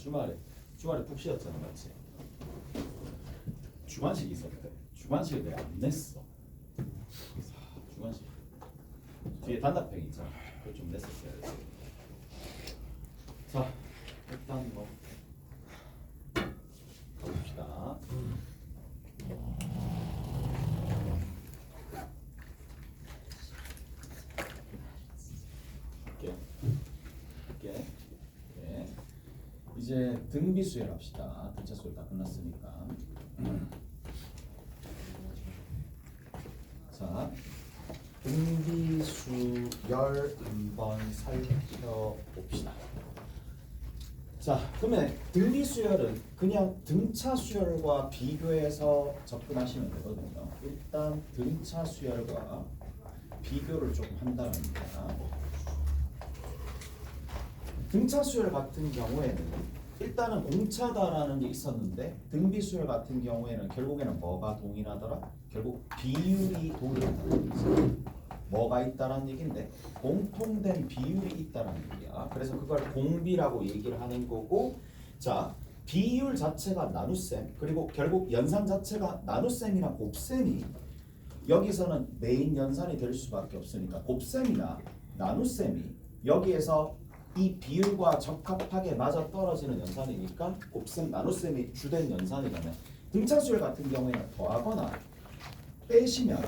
주말에 푹 쉬었잖아, 맞지? 주관식 있었대. 주관식을 내가 안 냈어. 주관식 뒤에 단답형이 있잖아. 그걸 좀 냈었어야 돼. 자, 일단 뭐 가봅시다. 할게. 네. 이제 등비수열 합시다. 등차수열 다 끝났으니까. 자, 등비수열 한번 살펴봅시다. 자, 그러면 등비수열은 그냥 등차수열과 비교해서 접근하시면 되거든요. 일단 등차수열과 비교를 조금 한다는 겁니다. 등차수열 같은 경우에는 일단은 공차다라는 게 있었는데 등비수열 같은 경우에는 결국에는 뭐가 동일하더라? 결국 비율이 동일하다는 얘기죠. 뭐가 있다라는 얘기인데 공통된 비율이 있다라는 얘기야. 그래서 그걸 공비라고 얘기를 하는 거고, 자, 비율 자체가 나눗셈, 그리고 결국 연산 자체가 나눗셈이나 곱셈이 여기서는 메인 연산이 될 수밖에 없으니까 곱셈이나 나눗셈이 여기에서 이 비율과 적합하게 맞아 떨어지는 연산이니까 곱셈, 나눗셈이 주된 연산이라면, 등차수열 같은 경우에는 더하거나 빼시면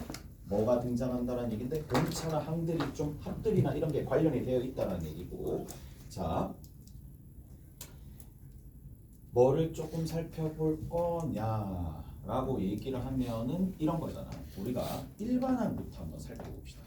뭐가 등장한다는 얘기인데 공차나 항들이 좀 합들이나 이런 게 관련이 되어 있다는 얘기고, 자, 뭐를 조금 살펴볼 거냐라고 얘기를 하면은 이런 거잖아. 우리가 일반항부터 한번 살펴봅시다.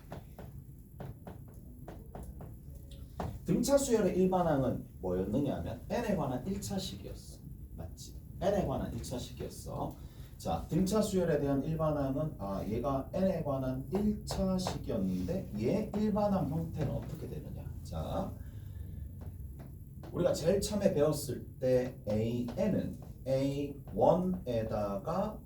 등차수열의 일반항은 뭐였느냐 하면 n에 관한 1차식이었어. 맞지? n에 관한 1차식이었어. 자, 등차수열에 대한 일반항은 얘가 n에 관한 1차식이었는데 얘 일반항 형태는 어떻게 되느냐. 자, 우리가 제일 처음에 배웠을 때 AN은 A1에다가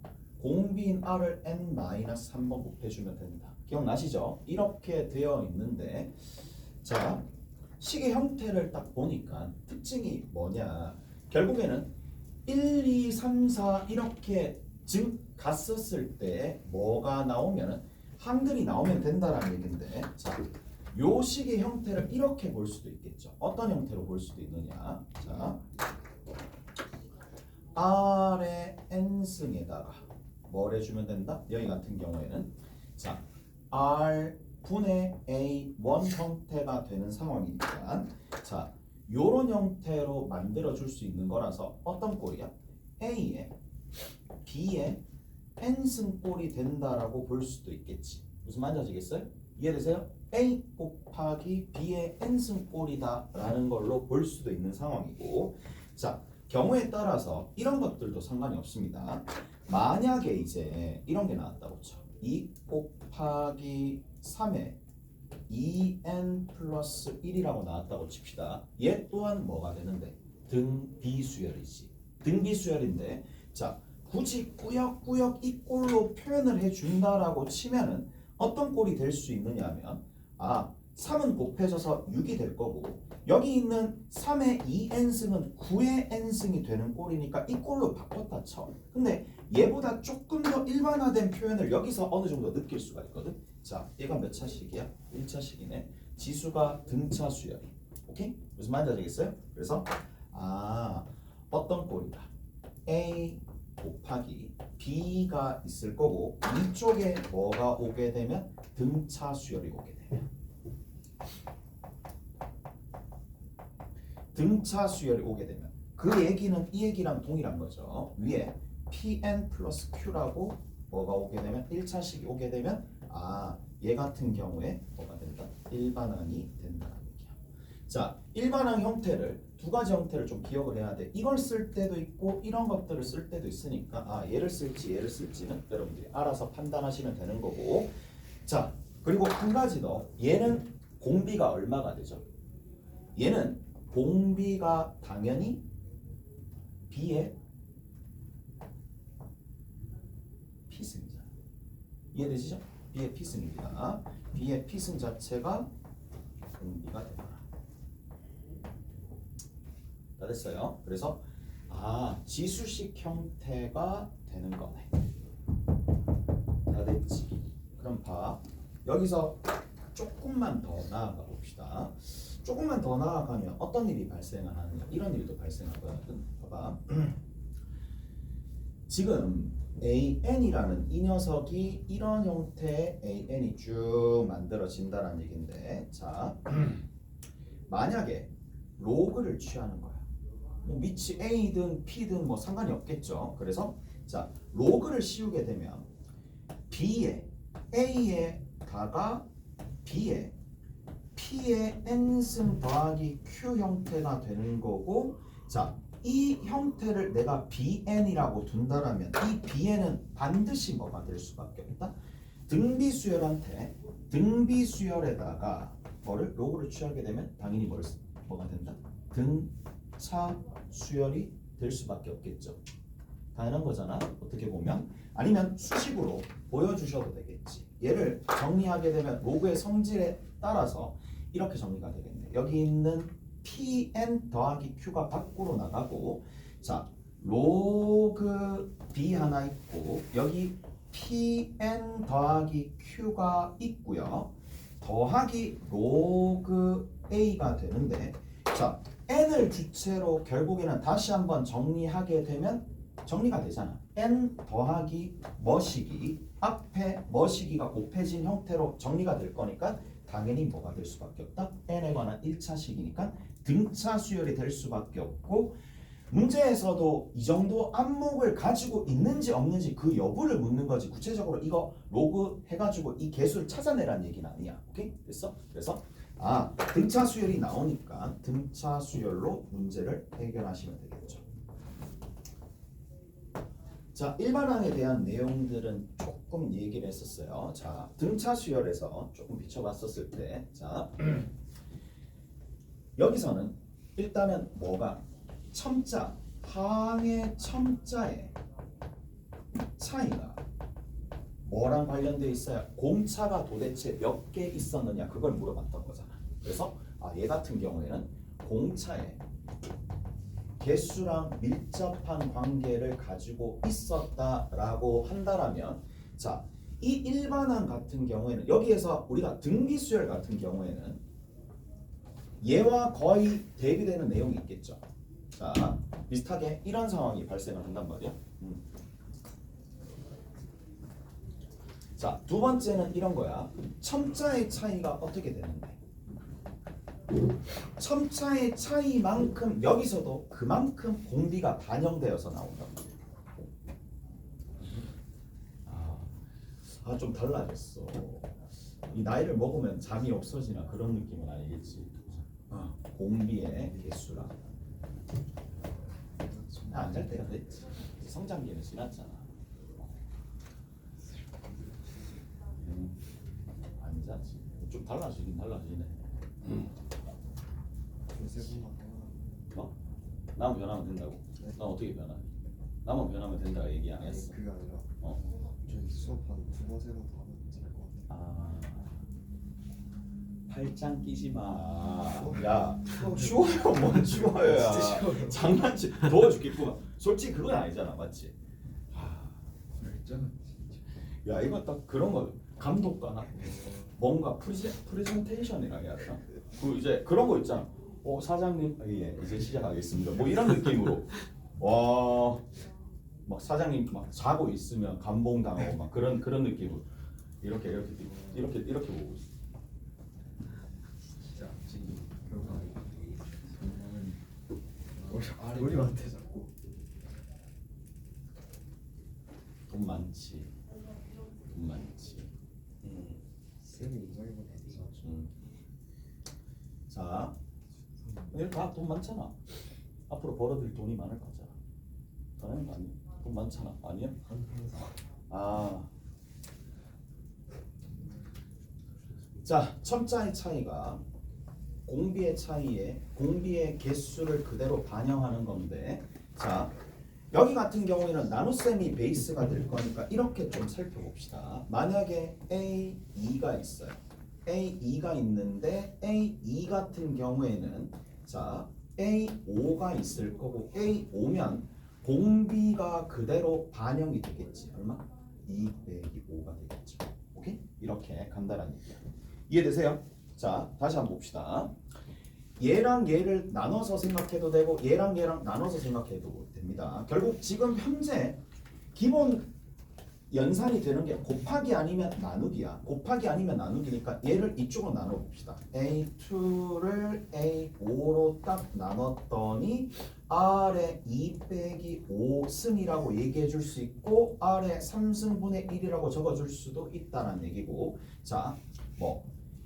공비인 R을 n-3번 곱해주면 된다. 기억나시죠? 이렇게 되어 있는데, 자, 식의 형태를 딱 보니까 특징이 뭐냐, 결국에는 1, 2, 3, 4 이렇게 갔었을 때 뭐가 나오면은 항들이 나오면 된다라는 얘기인데, 자, 요 식의 형태를 이렇게 볼 수도 있겠죠. 어떤 형태로 볼 수도 있느냐. 자, R의 n승에다가 뭘 해주면 된다? 여기 같은 경우에는 자, R 분의 A1 형태가 되는 상황이니까, 자, 요런 형태로 만들어 줄 수 있는 거라서 어떤 꼴이야? A에 B에 n승 꼴이 된다라고 볼 수도 있겠지. 무슨 말인지 아시겠어요? 이해되세요? A 곱하기 B의 n승 꼴이다라는 걸로 볼 수도 있는 상황이고, 자, 경우에 따라서 이런 것들도 상관이 없습니다. 만약에 이제 이런 게 나왔다고 쳐. 2 곱하기 3에 2n 플러스 1이라고 나왔다고 칩시다. 얘 또한 뭐가 되는데? 등비수열이지. 등비수열인데, 자, 굳이 꾸역꾸역 이 꼴로 표현을 해준다라고 치면은 어떤 꼴이 될 수 있느냐 하면, 3은 곱해져서 6이 될 거고, 여기 있는 3의 2n승은 9의 n승이 되는 꼴이니까 이 꼴로 바꿨다 쳐. 근데 얘보다 조금 더 일반화된 표현을 여기서 어느 정도 느낄 수가 있거든. 자, 얘가 몇 차식이야? 1차식이네. 지수가 등차수열이. 오케이? 무슨 말인지 아시겠어요? 그래서 어떤 꼴이다? A 곱하기 B가 있을 거고, 이쪽에 뭐가 오게 되면 등차수열이 오게 되면, 등차수열이 오게 되면 그 얘기는 이 얘기랑 동일한 거죠. 위에 Pn 플러스 Q라고 뭐가 오게 되면 1차식이 오게 되면 얘 같은 경우에 뭐가 된다? 일반항이 된다는 얘기야. 자, 일반항 형태를 두 가지 형태를 좀 기억을 해야 돼. 이걸 쓸 때도 있고 이런 것들을 쓸 때도 있으니까 얘를 쓸지 얘를 쓸지는 여러분들이 알아서 판단하시면 되는 거고, 자, 그리고 한 가지 더, 얘는 공비가 얼마가 되죠? 얘는 공비가 당연히 B의 P승이잖아. 이해되시죠? B의 P승입니다. B의 P승 자체가 공비가 되더라. 다 됐어요. 그래서 지수식 형태가 되는 거네. 다 됐지. 그럼 봐. 여기서 조금만 더 나아가 봅시다. 조금만 더 나아가면 어떤 일이 발생하느냐. 이런 일도 발생하거든. 봐봐. 지금 AN이라는 이 녀석이 이런 형태의 AN이 쭉 만들어진다는 얘긴데, 자 만약에 로그를 취하는 거야. 뭐 밑이 A든 P든 뭐 상관이 없겠죠. 그래서 자 로그를 씌우게 되면 B에 A에다가 B에 P의 n승 더하기 Q 형태가 되는 거고, 자 이 형태를 내가 BN이라고 둔다라면 이 BN은 반드시 뭐가 될 수밖에 없다. 등비수열한테 등비수열에다가 뭐를 로그를 취하게 되면 당연히 뭐가 된다. 등차 수열이 될 수밖에 없겠죠. 당연한 거잖아. 어떻게 보면 아니면 수식으로 보여주셔도 되겠지. 얘를 정리하게 되면 로그의 성질에 따라서 이렇게 정리가 되겠네. 여기 있는 Pn 더하기 Q가 밖으로 나가고, 자 로그 B 하나 있고 여기 Pn 더하기 Q가 있고요. 더하기 로그 A가 되는데, 자 n을 주체로 결국에는 다시 한번 정리하게 되면 정리가 되잖아. n 더하기 머시기 앞에 머시기가 곱해진 형태로 정리가 될 거니까 당연히 뭐가 될 수밖에 없다. n에 관한 1차식이니까 등차 수열이 될 수밖에 없고, 문제에서도 이 정도 안목을 가지고 있는지 없는지 그 여부를 묻는 거지, 구체적으로 이거 로그 해가지고 이 개수를 찾아내라는 얘기는 아니야. 오케이? 됐어? 그래서 등차 수열이 나오니까 등차 수열로 문제를 해결하시면 되겠죠. 자, 일반항에 대한 내용들은 조금 얘기를 했었어요. 자, 등차 수열에서 조금 비춰봤었을 때, 자 여기서는 일단은 뭐가 첨자, 항의 첨자의 차이가 뭐랑 관련돼 있어요? 공차가 도대체 몇 개 있었느냐, 그걸 물어봤던 거잖아. 그래서 얘 같은 경우에는 공차의 개수랑 밀접한 관계를 가지고 있었다라고 한다라면, 자, 이 일반항 같은 경우에는 여기에서 우리가 등비수열 같은 경우에는 얘와 거의 대비되는 내용이 있겠죠. 자, 비슷하게 이런 상황이 발생을 한단 말이야. 자, 두 번째는 이런 거야. 첨자의 차이가 어떻게 되는데? 첨자의 차이만큼 여기서도 그만큼 공비가 반영되어서 나온단 말이야. 좀 달라졌어. 이 나이를 먹으면 잠이 없어지나 그런 느낌은 아니겠지. 공비의 개수랑 안 잘 때가 됐지. 성장기는 지났잖아. 안 자지. 좀 달라지긴 달라지네. 나만 변하면 된다고? 난 어떻게 변하니? 나만 변하면 된다 얘기 안 했어. 그게 아니라 저희 수업 한 두 번 세 번 더 하면 될 것 같아요. 팔짱 끼지 마. 야, 쉬워요. 뭔 쉬워요. 장난치. 도와주겠구만. 솔직히 그건 아니잖아, 맞지? 있잖아. 야, 이거 딱 그런 거 감독과나 뭔가 프레젠테이션이라 해야 되나? 그 이제 그런 거 있잖아. 사장님, 예, 이제 시작하겠습니다. 뭐 이런 느낌으로. 와, 막 사장님 막 자고 있으면 감봉 당하고 막 그런 느낌으로 이렇게 보고 있어. 진짜 지금 결과가 우리한테 자꾸 돈 많지. 쌤이 인정해보니까 자, 다 돈 많잖아. 앞으로 벌어들일 돈이 많을 거잖아. 당연한 거 아니야? 돈 많잖아. 아니야? 자, 첨자의 차이가 공비의 차이에 공비의 개수를 그대로 반영하는 건데, 자 여기 같은 경우에는 나눗셈이 베이스가 될 거니까 이렇게 좀 살펴봅시다. 만약에 A2가 있어요. A2가 있는데 A2 같은 경우에는 자 A5가 있을 거고 A5면 공비가 그대로 반영이 되겠지. 얼마? 2 빼기 5가 되겠죠. 오케이? 이렇게 간단한 얘기야. 이해되세요? 자, 다시 한번 봅시다. 얘랑 얘를 나눠서 생각해도 되고 얘랑 얘랑 나눠서 생각해도 됩니다. 결국 지금 현재 기본 연산이 되는 게 곱하기 아니면 나누기야. 곱하기 아니면 나누기니까 얘를 이쪽으로 나눠봅시다. A2를 A5로 딱 나눴더니 R에 2 빼기 5승이라고 얘기해 줄 수 있고 R에 3승분의 1이라고 적어줄 수도 있다는 얘기고, 자, 뭐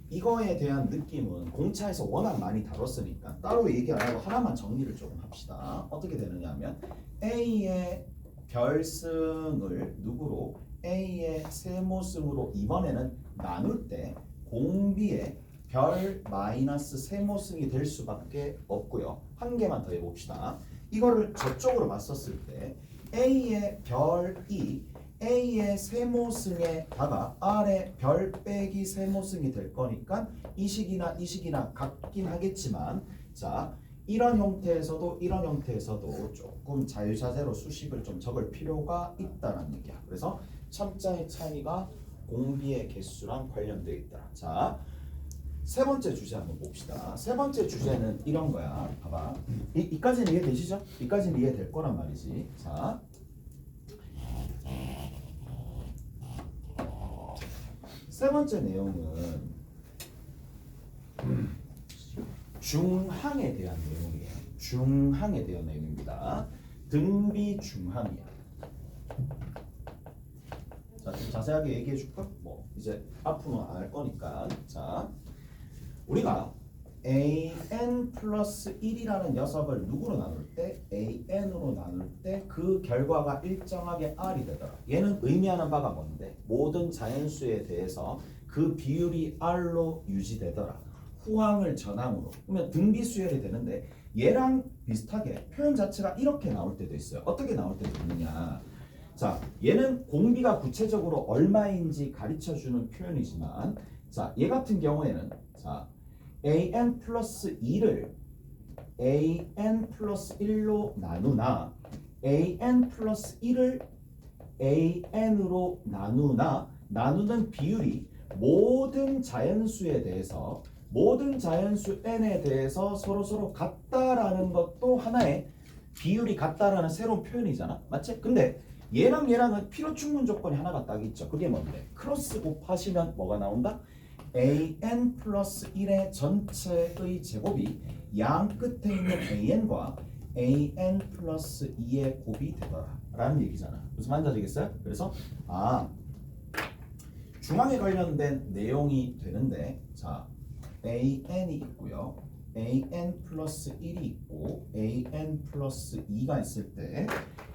이거에 대한 느낌은 공차에서 워낙 많이 다뤘으니까 따로 얘기 안 하고 하나만 정리를 조금 합시다. 어떻게 되느냐 하면 A의 별승을 누구로? A의 세모승으로 이번에는 나눌 때 공비의 별 마이너스 세모승이 될 수밖에 없고요. 한 개만 더 해봅시다. 이거를 저쪽으로 맞섰을 때 A의 별이 A의 세모승에다가 R의 별 빼기 세모승이 될 거니까 이 식이나 같긴 하겠지만, 자, 이런 형태에서도 조금 자유자재로 수식을 좀 적을 필요가 있다는 얘기야. 그래서 첨자의 차이가 공비의 개수랑 관련되어 있다. 자, 세 번째 주제 한번 봅시다. 세 번째 주제는 이런 거야. 봐봐. 이까지는 이해되시죠? 이까지는 이해될 거란 말이지. 자, 세 번째 내용은 중항에 대한 내용이에요. 중항에 대한 내용입니다. 등비 중항이야. 자, 좀 자세하게 얘기해 줄까? 뭐 이제 앞으로는 안 할 거니까. 자, 우리가 an 플러스 1이라는 녀석을 누구로 나눌 때? an으로 나눌 때 그 결과가 일정하게 r이 되더라. 얘는 의미하는 바가 뭔데? 모든 자연수에 대해서 그 비율이 r로 유지되더라. 후항을 전항으로. 그러면 등비수열이 되는데 얘랑 비슷하게 표현 자체가 이렇게 나올 때도 있어요. 어떻게 나올 때도 있느냐. 자, 얘는 공비가 구체적으로 얼마인지 가르쳐주는 표현이지만, 자, 얘 같은 경우에는, 자, an 플러스 2를 an 플러스 1로 나누나 an 플러스 1을 an으로 나누는 비율이 모든 자연수에 대해서, 모든 자연수 n에 대해서 서로 같다라는 것도 하나의 비율이 같다라는 새로운 표현이잖아. 맞지? 근데 얘랑은 필요 충분 조건이 하나가 딱 있죠. 그게 뭔데? 크로스 곱하시면 뭐가 나온다? an 플러스 1의 전체의 제곱이 양 끝에 있는 an과 an 플러스 2의 곱이 되더라 라는 얘기잖아. 무슨 말인지 아시겠어요? 그래서 중항에 관련된 내용이 되는데, 자, an이 있고요. an 플러스 1이 있고 an 플러스 2가 있을 때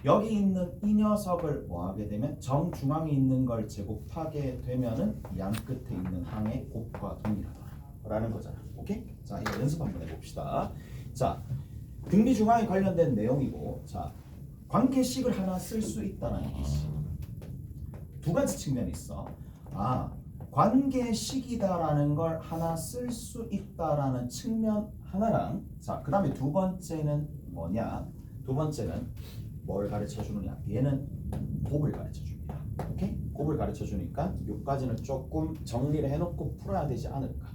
여기 있는 이 녀석을 뭐 하게 되면 정중앙에 있는 걸 제곱하게 되면은 양 끝에 있는 항의 곱과 동일하더라 라는 거잖아. 오케이? 자, 이거 연습 한번 해봅시다. 자, 등비 중항에 관련된 내용이고, 자, 관계식을 하나 쓸 수 있다는 얘기지. 두 가지 측면이 있어. 관계식이다라는 걸 하나 쓸 수 있다라는 측면 하나랑, 자, 그 다음에 두 번째는 뭐냐? 두 번째는 뭘 가르쳐 주느냐? 얘는 곱을 가르쳐 줍니다. 오케이? 곱을 가르쳐 주니까 여기까지는 조금 정리를 해놓고 풀어야 되지 않을까.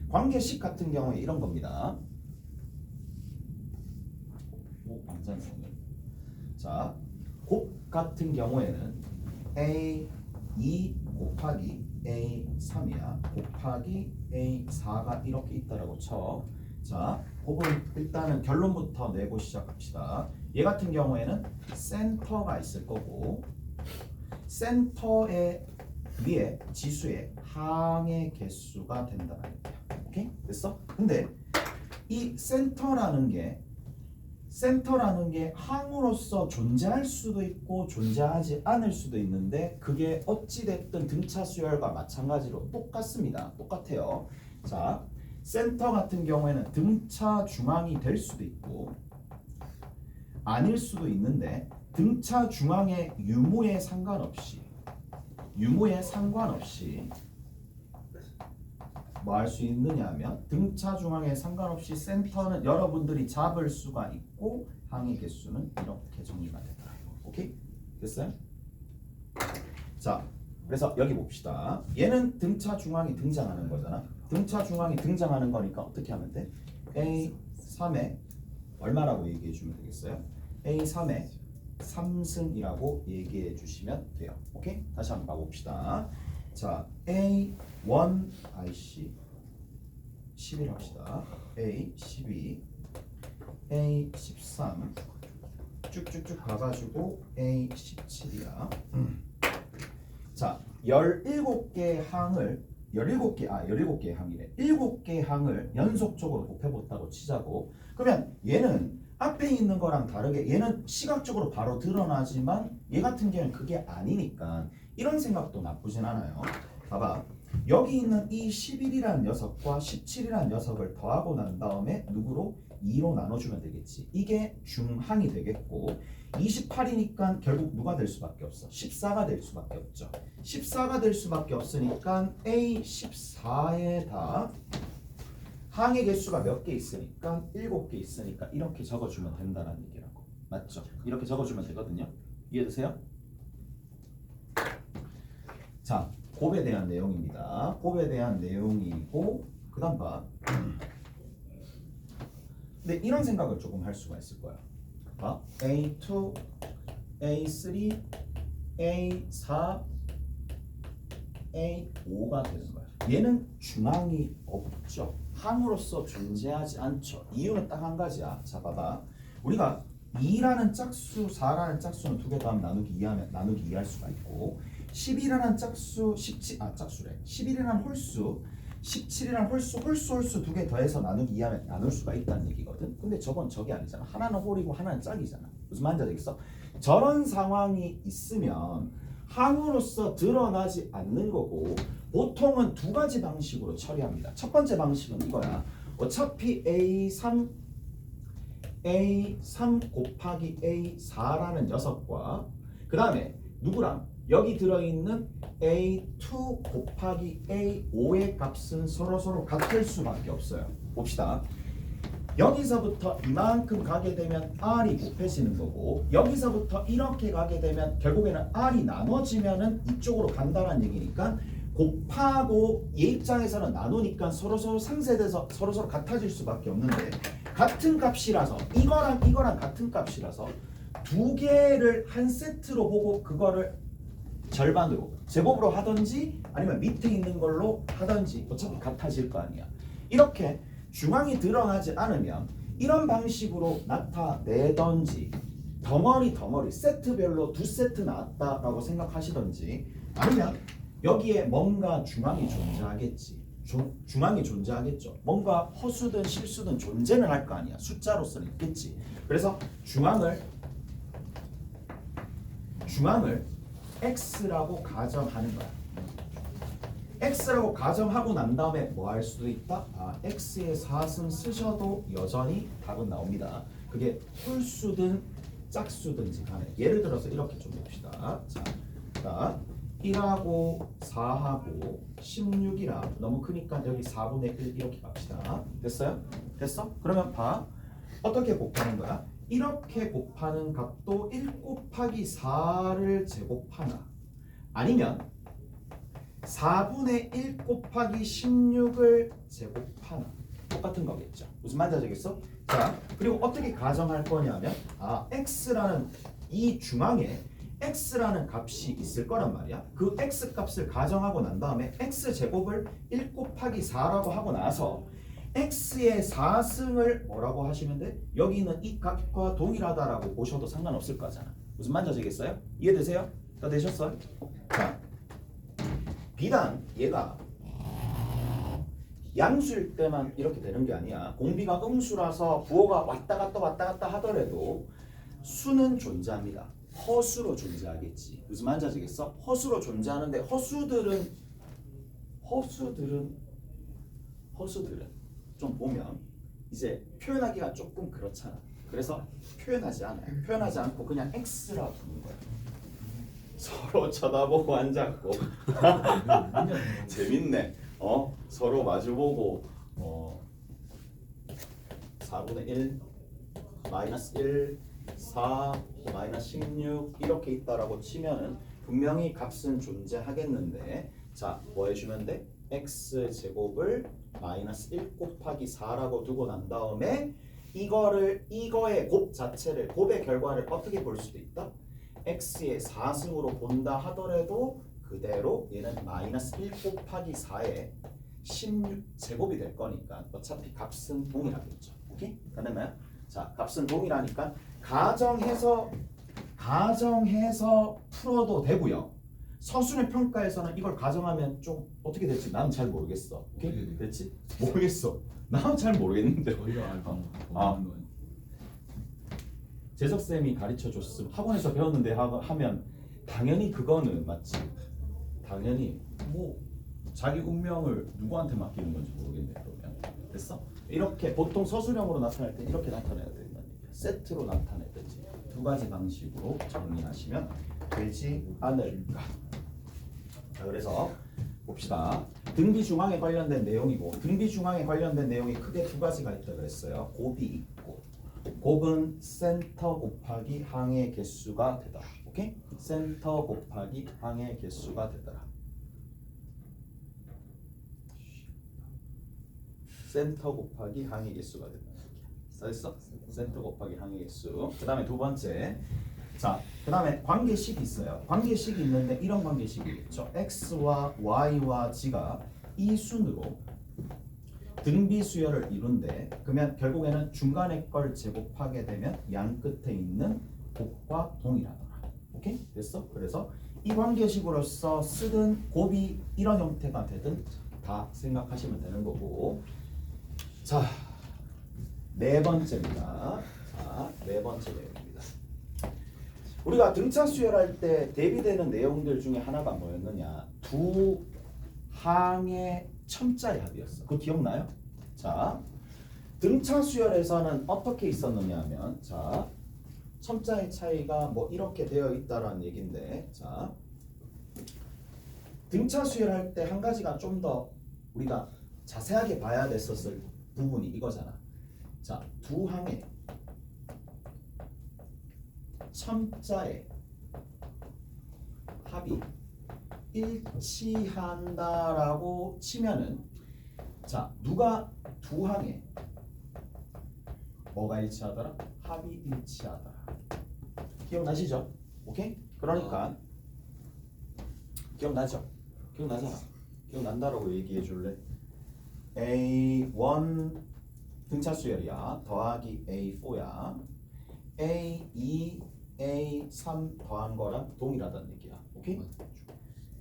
관계식 같은 경우에 이런 겁니다. 완전히 오늘. 자, 곱 같은 경우에는 A2 곱하기 A3이야. 곱하기 A4가 이렇게 있다라고 쳐. 자, 곱은 일단은 결론부터 내고 시작합시다. 얘 같은 경우에는 센터가 있을 거고, 센터의 위에 지수의 항의 개수가 된다는 얘기야. 오케이? 됐어? 근데 이 센터라는 게 항으로서 존재할 수도 있고 존재하지 않을 수도 있는데, 그게 어찌됐든 등차 수열과 마찬가지로 똑같습니다. 똑같아요. 자, 센터 같은 경우에는 등차 중앙이 될 수도 있고 아닐 수도 있는데, 등차 중앙의 유무에 상관없이 뭐 할 수 있느냐 하면 등차 중앙에 상관없이 센터는 여러분들이 잡을 수가 있고 항의 개수는 이렇게 정리가 되더라. 오케이? 됐어요? 자, 그래서 여기 봅시다. 얘는 등차 중앙이 등장하는 거잖아. 등차 중앙이 등장하는 거니까 어떻게 하면 돼? A3에 얼마라고 얘기해 주면 되겠어요? A3에 3승이라고 얘기해 주시면 돼요. 오케이? 다시 한번 봐봅시다. 자, A1 IC 11 합시다. A12 A13 쭉쭉쭉 가가지고 A17이야. 자, 17개의 항을 17개의 항이래. 7개의 항을 연속적으로 곱해봤다고 치자고. 그러면 얘는 앞에 있는 거랑 다르게 얘는 시각적으로 바로 드러나지만 얘 같은 경우는 그게 아니니까 이런 생각도 나쁘진 않아요. 봐봐. 여기 있는 이 11이라는 녀석과 17이라는 녀석을 더하고 난 다음에 누구로? 2로 나눠주면 되겠지. 이게 중항이 되겠고 28이니까 결국 누가 될 수밖에 없어? 14가 될 수밖에 없죠. 14가 될 수밖에 없으니까 A14에다 항의 개수가 몇 개 있으니까 7개 있으니까 이렇게 적어주면 된다는 얘기라고. 맞죠? 이렇게 적어주면 되거든요. 이해되세요? 자, 곱에 대한 내용입니다. 곱에 대한 내용이고 그 다음 봐. 근데 이런 생각을 조금 할 수가 있을 거야. 봐. A2, A3, A4, A5가 되는 거야. 얘는 중앙이 없죠. 항으로서 존재하지 않죠. 이유는 딱 한 가지야. 자, 봐봐. 우리가 2라는 짝수, 4라는 짝수는 두 개 더하면 나누기 2하면 나누기 2할 수가 있고 11이라는 짝수, 11이라는 홀수, 17이라는 홀수 두 개 더해서 나누기 2하면 나눌 수가 있다는 얘기거든. 근데 저건 저게 아니잖아. 하나는 홀이고 하나는 짝이잖아. 무슨 말인지 알겠어? 저런 상황이 있으면 항으로서 드러나지 않는 거고 보통은 두 가지 방식으로 처리합니다. 첫 번째 방식은 이거야. 어차피 A3 곱하기 A4라는 녀석과 그 다음에 누구랑? 여기 들어있는 A2 곱하기 A5의 값은 서로 같을 수밖에 없어요. 봅시다. 여기서부터 이만큼 가게 되면 R이 곱해지는 거고 여기서부터 이렇게 가게 되면 결국에는 R이 나눠지면은 이쪽으로 간다는 얘기니까 곱하고 얘 입장에서는 나누니까 서로 상쇄돼서 서로 같아질 수밖에 없는데 같은 값이라서 이거랑 같은 값이라서 두 개를 한 세트로 보고 그거를 절반으로 제곱으로 하든지 아니면 밑에 있는 걸로 하든지 어차피 같아질 거 아니야. 이렇게 중앙이 드러나지 않으면 이런 방식으로 나타내든지 덩어리 세트별로 두 세트 나왔다라고 생각하시든지 아니면 여기에 뭔가 중앙이 존재하겠지. 중앙이 존재하겠죠. 뭔가 허수든 실수든 존재는 할 거 아니야. 숫자로서는 있겠지. 그래서 중앙을 X라고 가정하는 거야. X라고 가정하고 난 다음에 뭐 할 수도 있다? X의 4승 쓰셔도 여전히 답은 나옵니다. 그게 홀수든 짝수든지 간에 예를 들어서 이렇게 좀 봅시다. 자, 1하고 4하고 16이라 너무 크니까 여기 4분의 1 이렇게 갑시다. 됐어요? 됐어? 그러면 봐. 어떻게 곱하는 거야? 이렇게 곱하는 값도 1 곱하기 4를 제곱하나 아니면 4분의 1 곱하기 16을 제곱하나 똑같은 거겠죠. 무슨 말인지 알겠어? 자, 그리고 어떻게 가정할 거냐면 X라는 이 중앙에 X라는 값이 있을 거란 말이야. 그 X 값을 가정하고 난 다음에 X 제곱을 1 곱하기 4라고 하고 나서 X의 4승을 뭐라고 하시면 돼? 여기 있는 이 값과 동일하다라고 보셔도 상관없을 거잖아. 무슨 말인지 아시겠어요? 이해되세요? 다 되셨어요? 자, 비단 얘가 양수일 때만 이렇게 되는 게 아니야. 공비가 음수라서 부호가 왔다 갔다 하더라도 수는 존재합니다. 허수로 존재하겠지. 무슨 말인지 아시겠어? 허수로 존재하는데 허수들은 좀 보면 이제 표현하기가 조금 그렇잖아. 그래서 표현하지 않아요. 표현하지 않고 그냥 X라 부르는 거야. 서로 쳐다보고 앉았고 재밌네. 서로 마주보고 4분의 1 마이너스 1 4 마이너스 16 이렇게 있다라고 치면은 분명히 값은 존재하겠는데 자 뭐 해주면 돼? x제곱을 마이너스 1 곱하기 4라고 두고 난 다음에 이거의 곱 자체를 곱의 결과를 어떻게 볼 수도 있다? x의 4승으로 본다 하더라도 그대로 얘는 마이너스 1 곱하기 4에 16제곱이 될 거니까 어차피 값은 동일하겠죠. 오케이? 가능나요? 자, 값은 동일하니까 가정해서 풀어도 되고요. 서술의 평가에서는 이걸 가정하면 좀 어떻게 될지 나는 잘 모르겠어. 오케이? 됐지? 모르겠어. 나는 잘 모르겠는데. 저희가 알고 아. 보는 거예요. 재석쌤이 가르쳐줬음 학원에서 배웠는데 하면 당연히 그거는 맞지. 당연히 뭐 자기 운명을 누구한테 맡기는 건지 모르겠네. 그러면 됐어? 이렇게 보통 서술형으로 나타낼 때 이렇게 나타내야 된다는 얘기야. 세트로 나타내든지 두 가지 방식으로 정리하시면 되지 않을까. 자, 그래서 봅시다. 등비 중앙에 관련된 내용이고 등비 중앙에 관련된 내용이 크게 두 가지가 있다 그랬어요. 곱이 있고 곱은 센터 곱하기 항의 개수가 되더라. 오케이? 센터 곱하기 항의 개수가 되더라. 센터 곱하기 항의 개수가 된다. 됐어? 센터 곱하기 항의 개수. 그 다음에 두 번째. 자, 그 다음에 관계식이 있어요. 관계식이 있는데 이런 관계식이겠죠. x와 y와 g가 이 순으로 등비수열을 이룬대. 그러면 결국에는 중간에 걸 제곱하게 되면 양 끝에 있는 곱과 동일하더라. 오케이? 됐어? 그래서 이 관계식으로서 쓰든 곱이 이런 형태가 되든 다 생각하시면 되는 거고. 자, 네 번째입니다. 자, 네 번째 내용입니다. 우리가 등차 수열할 때 대비되는 내용들 중에 하나가 뭐였느냐? 두 항의 첨자의 합이었어. 그거 기억나요? 자, 등차 수열에서는 어떻게 있었느냐 하면 자, 첨자의 차이가 뭐 이렇게 되어 있다라는 얘긴데 자, 등차 수열할 때 한 가지가 좀 더 우리가 자세하게 봐야 됐었을 부분이 이거잖아. 자, 두 항의 첨자의 합이 일치한다라고 치면은 자, 누가 두 항에 뭐가 일치하더라? 합이 일치하더라. 기억나시죠? 오케이? 그러니까 기억나죠? 기억나잖아. 기억난다라고 얘기해 줄래? A1 등차 수열이야. 더하기 A4야. A2, A3 더한 거랑 동일하다는 얘기야. 오케이?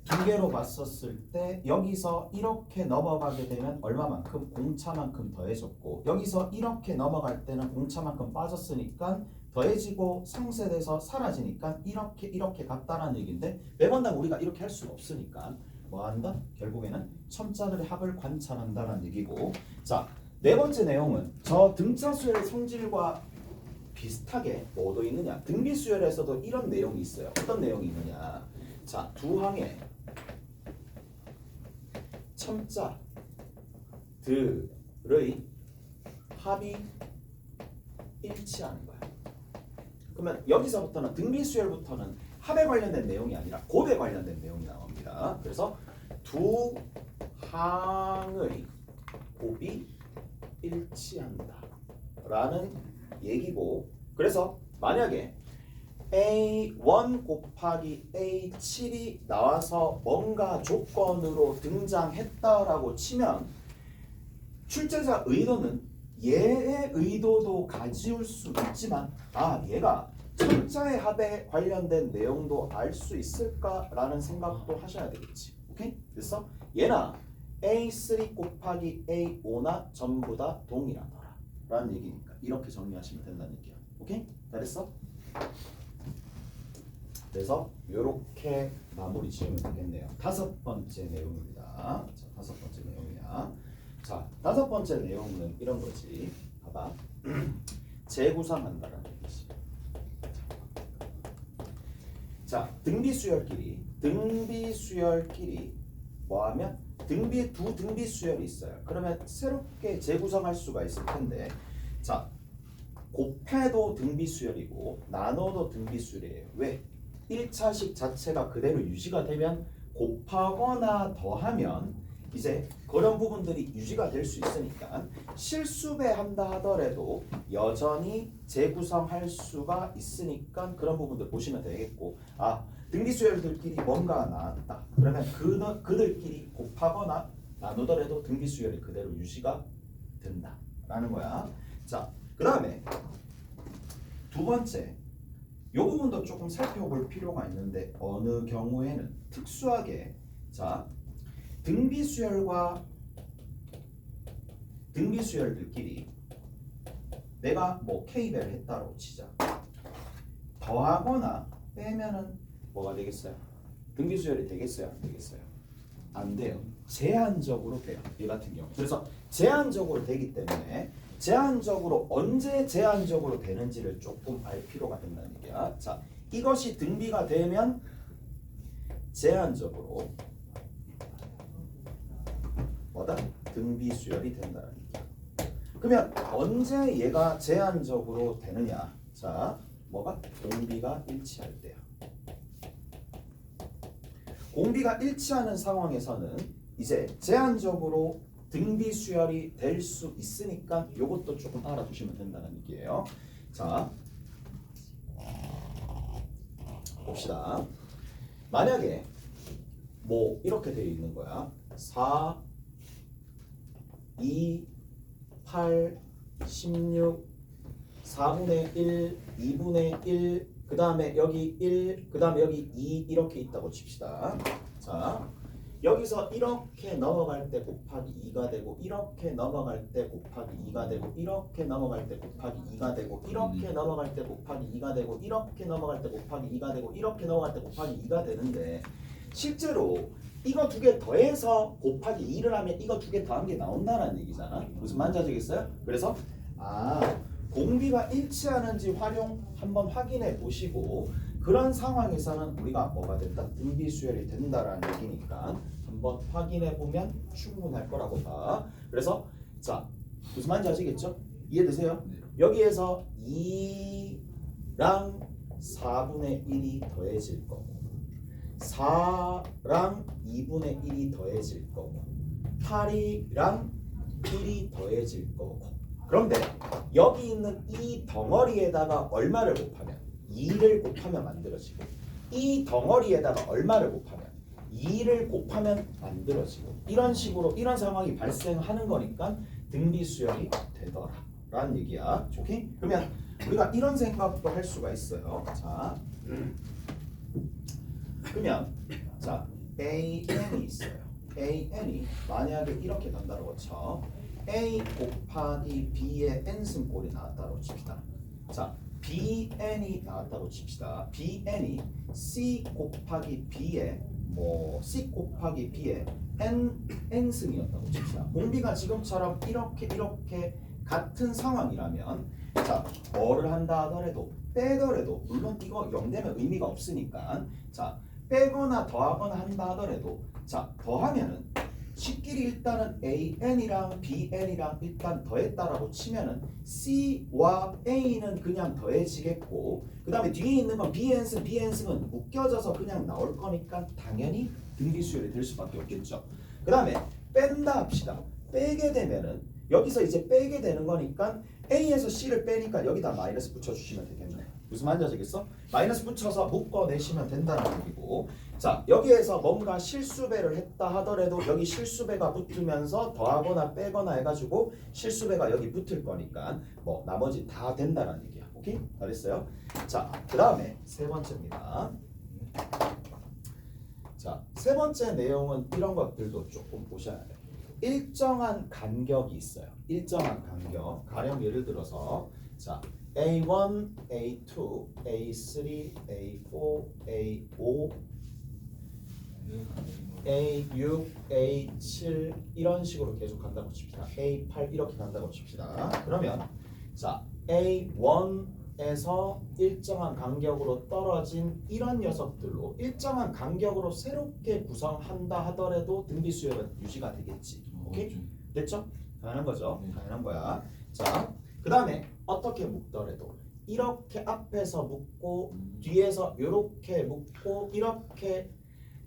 두 개로 봤었을 때 여기서 이렇게 넘어가게 되면 얼마만큼? 공차만큼 더해졌고 여기서 이렇게 넘어갈 때는 공차만큼 빠졌으니까 더해지고 상쇄돼서 사라지니까 이렇게 같다라는 얘기인데 매번당 우리가 이렇게 할 수가 없으니까 뭐 한다? 결국에는 첨자들의 합을 관찰한다라는 얘기고. 자, 네 번째 내용은 저 등차수열의 성질과 비슷하게 뭐도 있느냐? 등비수열에서도 이런 내용이 있어요. 어떤 내용이 있느냐? 자, 두 항의 첨자들의 합이 일치하는 거야. 그러면 여기서부터는 등비수열부터는 합에 관련된 내용이 아니라 곱에 관련된 내용이 나옵니다. 그래서 두 항의 곱이 일치한다라는 얘기고, 그래서 만약에 A1 곱하기 A7이 나와서 뭔가 조건으로 등장했다라고 치면 출제자 의도는 얘의 의도도 가지울 수 있지만 얘가 첨자의 합에 관련된 내용도 알 수 있을까라는 생각도 하셔야 되겠지. 오케이? 됐어? 얘나 A3 곱하기 A5나 전부 다 동일하더라 라는 얘기니까 이렇게 정리하시면 된다는 얘기야. 오케이? 잘했어? 그래서 이렇게 마무리 지으면 되겠네요. 다섯 번째 내용입니다. 자, 다섯 번째 내용이야. 자, 다섯 번째 내용은 이런 거지. 봐봐. 재구상한다라는 얘기지. 자, 등비수열끼리 뭐하면 두 등비 수열이 있어요. 그러면 새롭게 재구성할 수가 있을 텐데, 자, 곱해도 등비 수열이고 나눠도 등비 수열이에요. 왜? 1차식 자체가 그대로 유지가 되면 곱하거나 더하면 이제 그런 부분들이 유지가 될 수 있으니까 실수배한다 하더라도 여전히 재구성할 수가 있으니까 그런 부분들 보시면 되겠고, 아, 등비수열들끼리 뭔가 나왔다 그러면 그들끼리 곱하거나 나누더라도 등비수열이 그대로 유지가 된다라는 거야. 자, 그 다음에 두 번째, 요 부분도 조금 살펴볼 필요가 있는데, 어느 경우에는 특수하게, 자, 등비수열들끼리 내가 뭐 K배를 했다고 치자. 더하거나 빼면은 뭐가 되겠어요? 등비수열이 되겠어요? 안 되겠어요? 안 돼요. 제한적으로 돼요. 이 같은 경우. 그래서 제한적으로 되기 때문에 제한적으로 언제 제한적으로 되는지를 조금 알 필요가 된다는 얘기야. 자, 이것이 등비가 되면 제한적으로 뭐다? 등비수열이 된다는 얘기야. 그러면 언제 얘가 제한적으로 되느냐? 자, 뭐가? 공비가 일치할 때야. 공비가 일치하는 상황에서는 이제 제한적으로 등비수열이 될 수 있으니까 요것도 조금 알아두시면 된다는 얘기예요. 자, 봅시다. 만약에 뭐 이렇게 되어 있는 거야. 4, 2, 8, 16, 4분의 1, 2분의 1, 그 다음에 여기 1, 그 다음에 여기 2 이렇게 있다고 칩시다. 자, 여기서 이렇게 넘어갈 때 곱하기 2가 되고, 이렇게 넘어갈 때 곱하기 2가 되고, 이렇게 넘어갈 때 곱하기 2가 되고, 이렇게 넘어갈 때 곱하기 2가 되고, 이렇게 넘어갈 때 곱하기 2가 되고, 이렇게 넘어갈 때 곱하기 2가 되는데, 실제로 이거 두 개 더해서 곱하기 2를 하면 이거 두 개 더한 게 나온다는 얘기잖아. 무슨 말인지 아시겠어요? 그래서 공비가 일치하는지 한번 확인해 보시고, 그런 상황에서는 우리가 뭐가 된다? 등비수열이 된다라는 얘기니까 한번 확인해 보면 충분할 거라고 봐. 그래서 자, 무슨 말인지 아시겠죠? 이해되세요? 네. 여기에서 2랑 4분의 1이 더해질 거고, 4랑 2분의 1이 더해질 거고, 8이랑 1이 더해질 거고. 그런데 여기 있는 이 덩어리에다가 얼마를 곱하면 2를 곱하면 만들어지고, 이 덩어리에다가 얼마를 곱하면 2를 곱하면 만들어지고, 이런 식으로 이런 상황이 발생하는 거니까 등비수열이 되더라라는 얘기야. 오케이? 그러면 우리가 이런 생각도 할 수가 있어요. 자, 그러면 자, AN이 있어요. AN이 만약에 이렇게 간다고 쳐. A 곱하기 B의 n승꼴이 나왔다고 칩시다. 자, BN이 나왔다고 칩시다. BN이 C 곱하기 B의 C 곱하기 B의 n승이었다고 칩시다. 공비가 지금처럼 이렇게 같은 상황이라면, 자, 뭐를 한다 하더라도 빼더라도, 물론 이거 0 되면 의미가 없으니까, 자, 빼거나 더하거나 한다 하더라도, 자, 더하면은 식끼리 일단은 AN이랑 BN이랑 일단 더했다라고 치면은 C와 A는 그냥 더해지겠고, 그 다음에 뒤에 있는 건 BN승은 묶여져서 그냥 나올 거니까 당연히 등비수열이 될 수밖에 없겠죠. 그 다음에 뺀다 합시다. 빼게 되면은 여기서 이제 빼게 되는 거니까 A에서 C를 빼니까 여기다 마이너스 붙여주시면 되겠네. 무슨 말인지 아시겠어? 마이너스 붙여서 묶어내시면 된다는 얘기고, 자, 여기에서 뭔가 실수배를 했다 하더라도 여기 실수배가 붙으면서 더하거나 빼거나 해가지고 실수배가 여기 붙을 거니까 뭐 나머지 다 된다는 얘기야. 오케이? 잘했어요? 자, 그 다음에 세 번째입니다. 자, 세 번째 내용은 이런 것들도 조금 보셔야 돼요. 일정한 간격이 있어요. 일정한 간격. 가령 예를 들어서 자, A1, A2, A3, A4, A5, A6, A7 이런 식으로 계속 간다고 칩시다. A8 이렇게 간다고 칩시다. 그러면 자, A1, 에서 일정한 간격으로 떨어진 이런 녀석들로 일정한 간격으로 새롭게 구성한다 하더라도 등비 수열은 유지가 되겠지. 오케이? 됐죠? 당연한 거죠. 당연한 거야. 자, 그 다음에 어떻게 묶더라도 이렇게 앞에서 묶고 뒤에서 이렇게 묶고 이렇게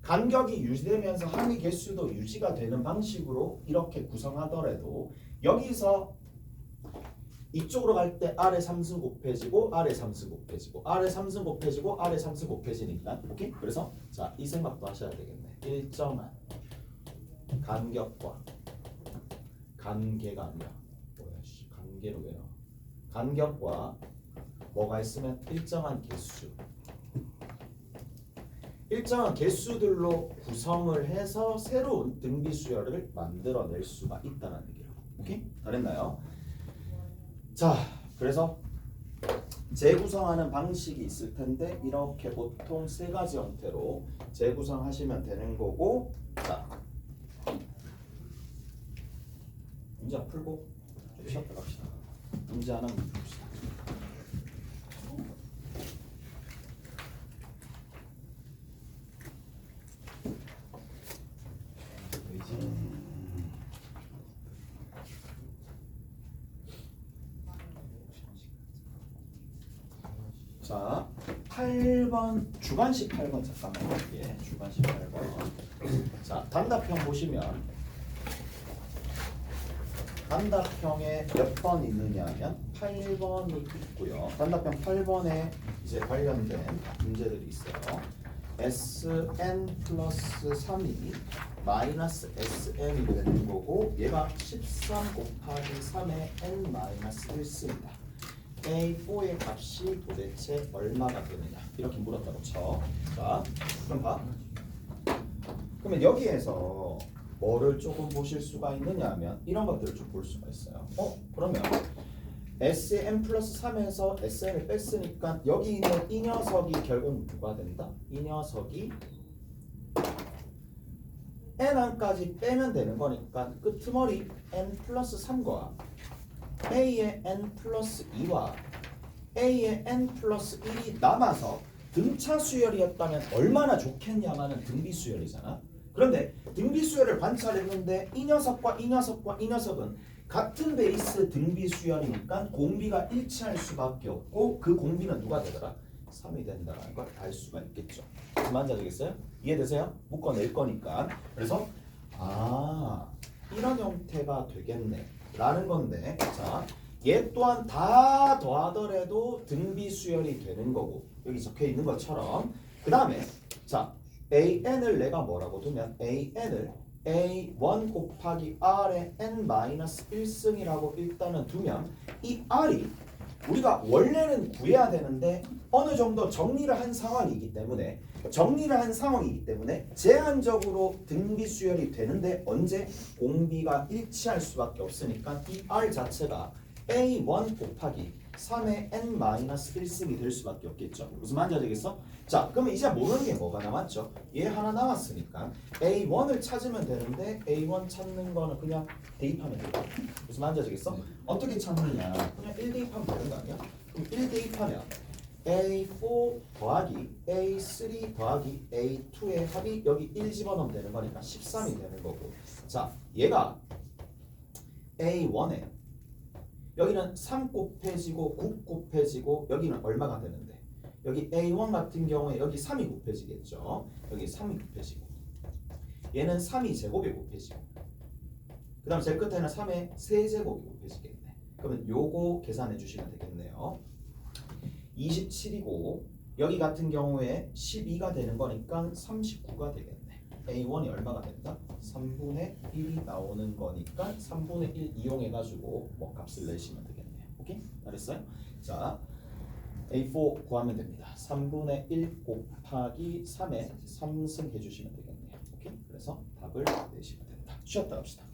간격이 유지되면서 항의 개수도 유지가 되는 방식으로 이렇게 구성하더라도 여기서 이쪽으로 갈 때 아래 3승 곱해지고 아래 3승 곱해지고 아래 3승 곱해지고 아래 3승 곱해지니까 오케이? 그래서 자, 이 생각도 하셔야 되겠네. 일정한 간격과 간계가 아니라 뭐야 씨 간계로 왜 나와? 간격과 뭐가 있으면 일정한 개수 일정한 개수들로 구성을 해서 새로운 등비 수열을 만들어낼 수가 있다는 얘기라고. 오케이? 잘했나요? 자, 그래서 재구성하는 방식이 있을 텐데 이렇게 보통 세 가지 형태로 재구성하시면 되는 거고. 자, 문제 풀고 좀 쉬었다 갑시다. 문제 하나만 봅시다. 자, 8번 주관식 8번 잠깐만요. 예, 주관식 8번. 자, 단답형 보시면 단답형에 몇 번 있느냐 하면 8번이 있고요. 단답형 8번에 이제 관련된 문제들이 있어요. Sn 플러스 3이 마이너스 Sn이 되는 거고 얘가 13 곱하기 3의 n 마이너스 1승이다. A4의 값이 도대체 얼마가 되느냐 이렇게 물었다고 쳐. 자, 그럼 봐. 그러면 여기에서 뭐를 조금 보실 수가 있느냐 하면 이런 것들을 좀 볼 수가 있어요. 그러면 Sn 플러스 3에서 Sn을 뺐으니까 여기 있는 이 녀석이 결국 누가 된다? 이 녀석이 N1까지 빼면 되는 거니까 끄트머리 N 플러스 3과 A의 N 플러스 2와 A의 N 플러스 1이 남아서 등차 수열이었다면 얼마나 좋겠냐마는 등비 수열이잖아. 그런데 등비 수열을 관찰했는데 이 녀석과 이 녀석과 이 녀석은 같은 베이스 등비 수열이니까 공비가 일치할 수밖에 없고 그 공비는 누가 되더라? 3이 된다는 걸 알 수가 있겠죠. 맞아지겠어요? 이해되세요? 묶어낼 거니까. 그래서 이런 형태가 되겠네 라는 건데, 자, 얘 또한 다 더하더라도 등비 수열이 되는 거고 여기 적혀 있는 것처럼. 그 다음에 자, AN을 내가 뭐라고 두면 AN을 A1 곱하기 R의 N-1승이라고 일단은 두면 이 R이 우리가 원래는 구해야 되는데 어느 정도 정리를 한 상황이기 때문에 제한적으로 등비 수열이 되는데 언제? 공비가 일치할 수밖에 없으니까 이 R 자체가 A1 곱하기 3의 N-1승이 될 수밖에 없겠죠. 무슨 말인지 알겠어? 자, 그러면 이제 모르는 게 뭐가 남았죠? 얘 하나 남았으니까 A1을 찾으면 되는데 A1 찾는 거는 그냥 대입하면 돼요. 무슨 말인지 알겠어? 어떻게 찾느냐? 그냥 1 대입하면 되는 거 아니야? 그럼 1 대입하면 A4 더하기 A3 더하기 A2의 합이 여기 1 집어넣으면 되는 거니까 13이 되는 거고. 자, 얘가 A1에 여기는 3 곱해지고 9 곱해지고 여기는 얼마가 되는데 여기 A1 같은 경우에 여기 3이 곱해지겠죠. 여기 3이 곱해지고 얘는 3이 제곱이 곱해지고 그 다음 제일 끝에는 3의 세제곱이 곱해지겠네. 그러면 요거 계산해 주시면 되겠네요. 27이고 여기 같은 경우에 12가 되는 거니까 39가 되겠네. A1이 얼마가 된다? 3분의 1이 나오는 거니까 3분의 1 이용해가지고 뭐 값을 내시면 되겠네요. 오케이? 알았어요? 자, A4 구하면 됩니다. 3분의 1 곱하기 3에 3승 해주시면 되겠네요. 오케이? 그래서 답을 내시면 된다. 쉬었다 갑시다.